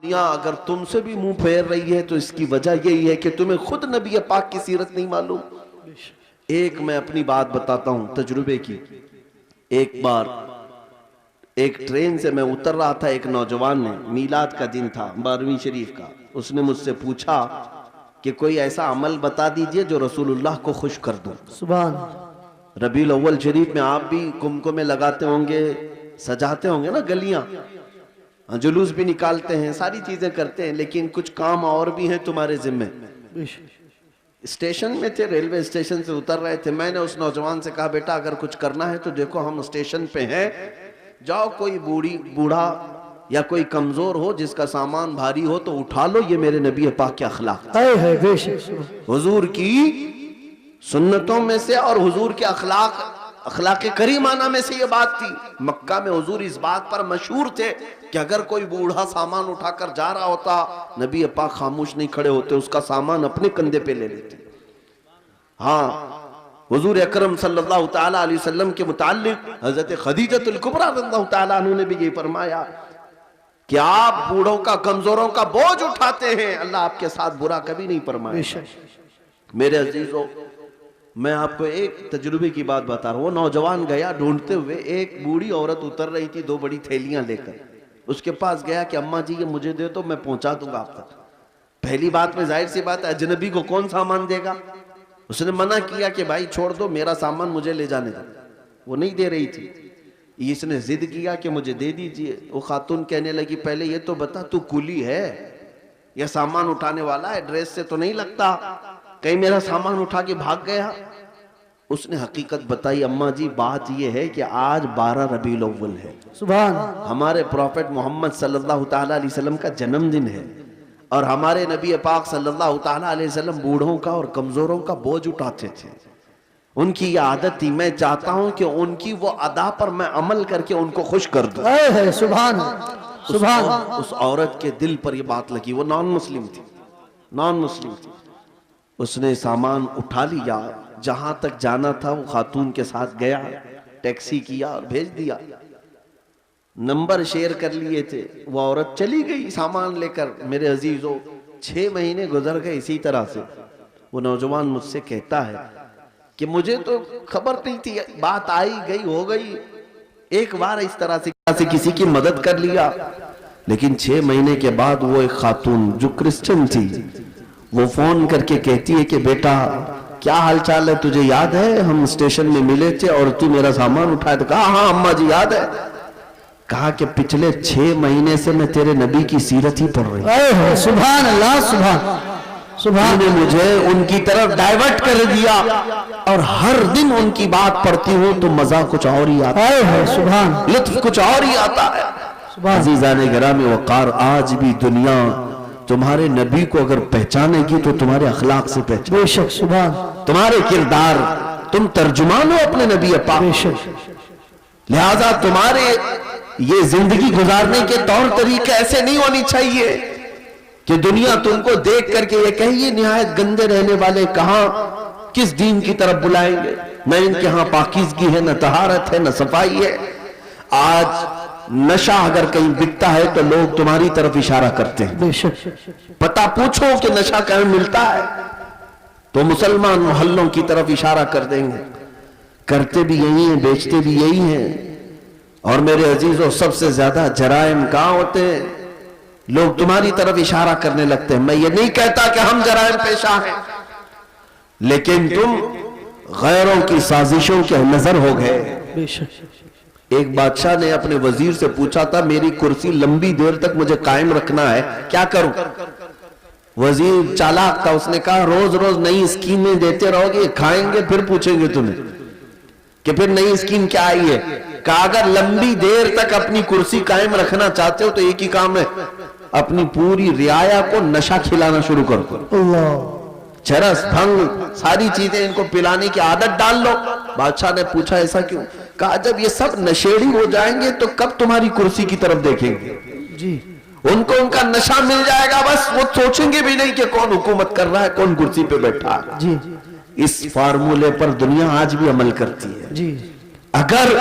दुनिया अगर तुमसे भी मुंह फेर रही है तो इसकी वजह यही है कि तुम्हें खुद नबी पाक की सीरत नहीं मालूम। एक मैं अपनी बात बताता हूं तजुर्बे की। एक बार एक ट्रेन से मैं उतर रहा था, एक नौजवान ने, मीलाद का दिन था 12वीं शरीफ का, उसने मुझसे पूछा कि कोई ऐसा अमल बता दीजिए जो रसूलुल्लाह को खुश कर दूं। सुभान। रबीउल अव्वल शरीफ में आप भी कुमकुमे लगाते होंगे, सजाते होंगे ना गलियां, जुलूस भी निकालते हैं, सारी चीजें करते हैं, लेकिन कुछ काम और भी हैं तुम्हारे जिम्मे। स्टेशन में थे, रेलवे स्टेशन से उतर रहे थे, मैंने उस नौजवान से कहा बेटा अगर कुछ करना है तो देखो हम स्टेशन पे हैं, जाओ कोई बूढ़ा या कोई कमजोर हो जिसका सामान भारी हो तो उठा लो, ये मेरे नबी पाक के अखलाक है, हुजूर की सुन्नतों में से और हुजूर के अखलाक करीमाना में से ये बात थी। मक्का में हुजूर इस बात पर मशहूर थे कि अगर कोई बूढ़ा सामान उठाकर जा रहा होता, नबी पाक खामोश नहीं खड़े होते, उसका सामान अपने कंधे पे ले लेते। हाँ, हुजूर अकरम सल्लल्लाहु तआला अलैहि वसल्लम के मुताल्लिक हजरत खदीजतुल कुबरा रज़ियल्लाहु तआला अन्हा ने भी ये फरमाया कि आप बूढ़ों का, कमजोरों का बोझ उठाते हैं, अल्लाह आपके साथ बुरा कभी नहीं फरमाएगा। मेरे अजीजों, मैं आपको एक तजुर्बे की बात बता रहा हूँ। वो नौजवान गया ढूंढते हुए, एक बूढ़ी औरत उतर रही थी 2 बड़ी थैलियां लेकर, उसके पास गया कि अम्मा जी ये मुझे दे तो मैं पहुंचा दूंगा आप तक। पहली बात में जाहिर सी बात है अजनबी को कौन सामान देगा। उसने मना किया कि भाई छोड़ दो, मेरा सामान मुझे ले जाने दो। वो नहीं दे रही थी। इसने जिद किया कि मुझे दे दीजिए। वो खातून कहने लगी पहले ये तो बता तू कुली है या सामान उठाने वाला है, ड्रेस से तो नहीं लगता, कहीं मेरा सामान उठा के भाग गया। उसने हकीकत बताई, अम्मा जी बात यह है कि आज 12 रबीउल अव्वल है, सुभान, हमारे प्रॉफेट मोहम्मद सल्लल्लाहु तआला अलैहि वसल्लम का जन्मदिन है, और हमारे नबी पाक सल्लल्लाहु तआला अलैहि वसल्लम बूढ़ों का और कमजोरों का बोझ उठाते थे। उनकी ये आदत थी, मैं चाहता हूं कि उनकी वो अदा पर मैं अमल करके उनको खुश कर दूं। सुभान सुभान। उस औरत के दिल पर ये बात लगी। वो नॉन मुस्लिम थी, नॉन मुस्लिम थी। उसने सामान उठा लिया, जहां तक जाना था वो खातून के साथ गया, टैक्सी किया और भेज दिया। नंबर शेयर कर लिए थे, वो औरत चली गई सामान लेकर। मेरे अजीजों, 6 महीने गुजर गए इसी तरह से। वो नौजवान मुझसे कहता है कि मुझे तो खबर नहीं थी, बात आई गई हो गई, एक बार इस तरह से किसी की मदद कर लिया, लेकिन 6 महीने के बाद वो एक खातून जो क्रिश्चियन थी, वो फोन करके कहती है कि बेटा क्या हालचाल है, तुझे याद है हम स्टेशन में मिले थे और तू मेरा सामान उठाया था? कहा हाँ अम्मा जी याद है। कहा कि पिछले 6 महीने से मैं तेरे नबी की सीरत ही पढ़ रही हूं। सुभान अल्लाह, सुभान सुभान। ने मुझे उनकी तरफ डाइवर्ट कर दिया और हर दिन उनकी बात पढ़ती हूँ तो मजा कुछ और ही आता है, सुभान, लुत्फ कुछ और ही आता है। अजीज़ाने गिरामी वक़ार, आज भी दुनिया तुम्हारे नबी को अगर पहचानेगी तो तुम्हारे अखलाक से पहचाने। बेशक, सुभान, तुम्हारे किरदार, तुम तर्जुमान हो अपने नबी पाक। लिहाजा तुम्हारे ये जिंदगी गुजारने के तौर तरीके ऐसे नहीं होनी चाहिए कि दुनिया तुमको देख करके ये कहे ये निहायत गंदे रहने वाले कहां किस दीन की तरफ बुलाएंगे। न इनके यहाँ पाकीज़गी है, न तहारत है, न सफाई है। आज नशा अगर कहीं बिकता है तो लोग तुम्हारी तरफ इशारा करते हैं। पता पूछो कि नशा कहीं मिलता है तो मुसलमान मोहल्लों की तरफ इशारा कर देंगे। करते भी यही हैं, बेचते भी यही हैं। और मेरे अजीजों, सबसे ज्यादा जराइम कहां होते हैं? लोग तुम्हारी तरफ इशारा करने लगते हैं। मैं ये नहीं कहता कि हम जराइम पेशा हैं, लेकिन तुम गैरों की साजिशों के नजर हो गए। एक बादशाह ने अपने वजीर से पूछा था मेरी कुर्सी लंबी देर तक मुझे कायम रखना है, क्या करूं? वजीर चालाक था, उसने कहा रोज रोज नई स्कीमें देते रहोगे, खाएंगे फिर पूछेंगे तुम्हें कि फिर नई स्कीम क्या आई है। कहा अगर लंबी देर तक अपनी कुर्सी कायम रखना चाहते हो तो एक ही काम है, अपनी पूरी रियाया को नशा खिलाना शुरू कर दो। चरस, भंग, सारी चीजें इनको पिलाने की आदत डाल लो। बादशाह ने पूछा ऐसा क्यों? कहा जब ये सब नशेड़ी हो जाएंगे तो कब तुम्हारी कुर्सी की तरफ देखेंगे जी। उनको उनका नशा मिल जाएगा, बस वो सोचेंगे भी नहीं कि कौन हुकूमत कर रहा है, कौन कुर्सी पे बैठा है जी। इस फार्मूले पर दुनिया आज भी अमल करती है जी। अगर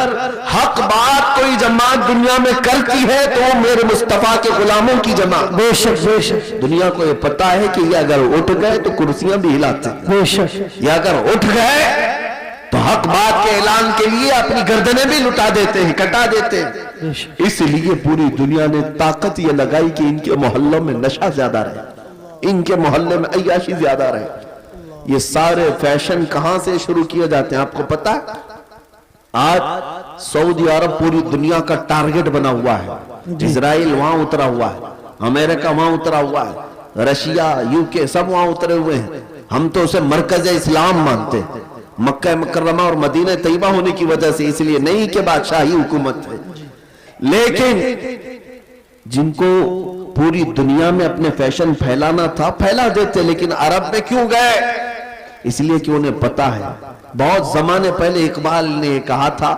हक बात कोई जमात दुनिया में करती है तो वो मेरे मुस्तफा के गुलामों की जमात। बेशक बेशक दुनिया को ये पता है कि ये अगर उठ गए तो कुर्सियां भी हिलाते हैं, बेशक ये अगर उठ गए तो हक बात के ऐलान के लिए अपनी गर्दनें भी लुटा देते हैं, कटा देते हैं। बेशक इसलिए पूरी दुनिया ने ताकत ये लगाई कि इनके मोहल्लों में नशा ज्यादा रहे, इनके मोहल्ले में अय्याशी ज्यादा रहे। ये सारे फैशन कहां से शुरू किए जाते हैं आपको पता है? आज सऊदी अरब पूरी दुनिया का टारगेट बना हुआ है। इजराइल वहां उतरा हुआ है, अमेरिका वहां उतरा हुआ है, रशिया यूके सब वहां उतरे हुए हैं। हम तो उसे मरकज इस्लाम मानते हैं, मक्का मुकर्रमा और मदीना तैयबा होने की वजह से, इसलिए नहीं कि बादशाही हुकूमत है। लेकिन जिनको पूरी दुनिया में अपने फैशन फैलाना था फैला देते, लेकिन अरब में क्यों गए? इसलिए कि उन्हें पता है, बहुत जमाने पहले इकबाल ने कहा था,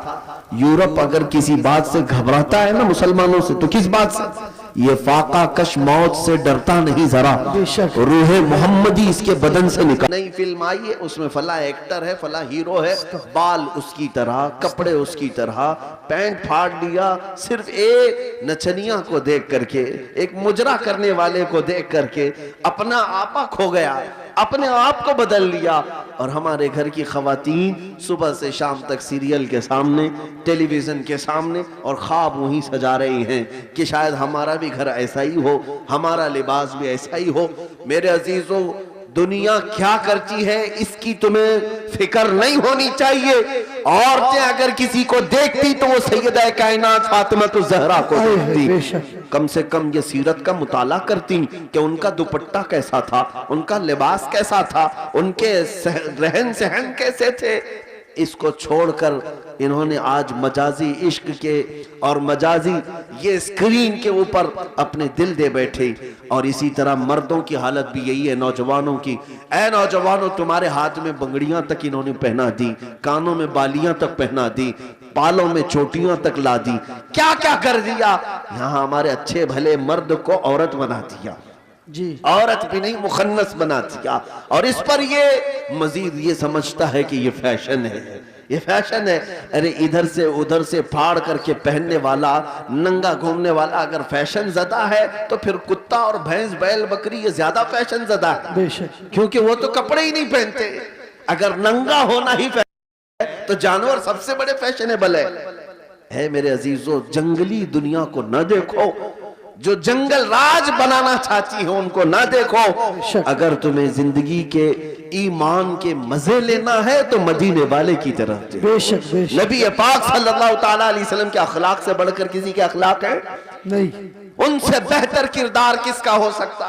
यूरोप अगर किसी बात से घबराता है ना मुसलमानों से, तो किस बात से? ये फाका कश मौत से डरता नहीं जरा, रूह मोहम्मदी इसके बदन से निकल। नई फिल्म आई है, उसमें फला एक्टर है, फला हीरो है, बाल उसकी तरह, कपड़े उसकी तरह, पैंट फाड़ लिया, सिर्फ एक नचनिया को देख करके, एक मुजरा करने वाले को देख करके अपना आपा खो गया, अपने आप को बदल लिया। और हमारे घर की खवातीन सुबह से शाम तक सीरियल के सामने, टेलीविजन के सामने, और ख्वाब वहीं सजा रही हैं कि शायद हमारा भी घर ऐसा ही हो, हमारा लिबास भी ऐसा ही हो। मेरे अजीजों, दुनिया क्या करती है इसकी तुम्हें फिक्र नहीं होनी चाहिए। औरतें अगर किसी को देखती तो वो सैयदा कायनात फातिमा तो जहरा को देखती, कम से कम ये सीरत का मुताला करती कि उनका दुपट्टा कैसा था, उनका लिबास कैसा था, उनके रहन सहन कैसे थे। इसको छोड़कर इन्होंने आज मजाजी इश्क के और मजाजी ये स्क्रीन के ऊपर अपने दिल दे बैठे। और इसी तरह मर्दों की हालत भी यही है, नौजवानों की। ऐ नौजवानों, तुम्हारे हाथ में बंगड़ियां तक इन्होंने पहना दी, कानों में बालियां तक पहना दी, बालों में चोटियां तक ला दी, क्या क्या कर दिया। यहाँ हमारे अच्छे भले मर्द को औरत बना दिया जी, औरत भी नहीं मुखन्नस बना दिया। और इस पर ये मजीद ये समझता है कि ये फैशन है, ये फैशन है। अरे इधर से उधर से फाड़ करके पहनने वाला, नंगा घूमने वाला अगर फैशन ज़दा है तो फिर कुत्ता और भैंस बैल बकरी ये ज्यादा फैशन ज़दा है, बेशक, क्योंकि वो तो कपड़े ही नहीं पहनते। अगर नंगा होना ही फैशन है तो जानवर सबसे बड़े फैशनेबल है। मेरे अजीजों, जंगली दुनिया को न देखो, जो जंगल राज बनाना चाहती है उनको ना देखो। अगर तुम्हें जिंदगी के ईमान के मजे लेना है तो मदीने वाले की तरफ देखो। बेशक बेशक, नबी पाक सल्लल्लाहु ताला अलैहि वसल्लम के अखलाक से बढ़कर किसी के अखलाक है नहीं, उनसे बेहतर किरदार किसका हो सकता है?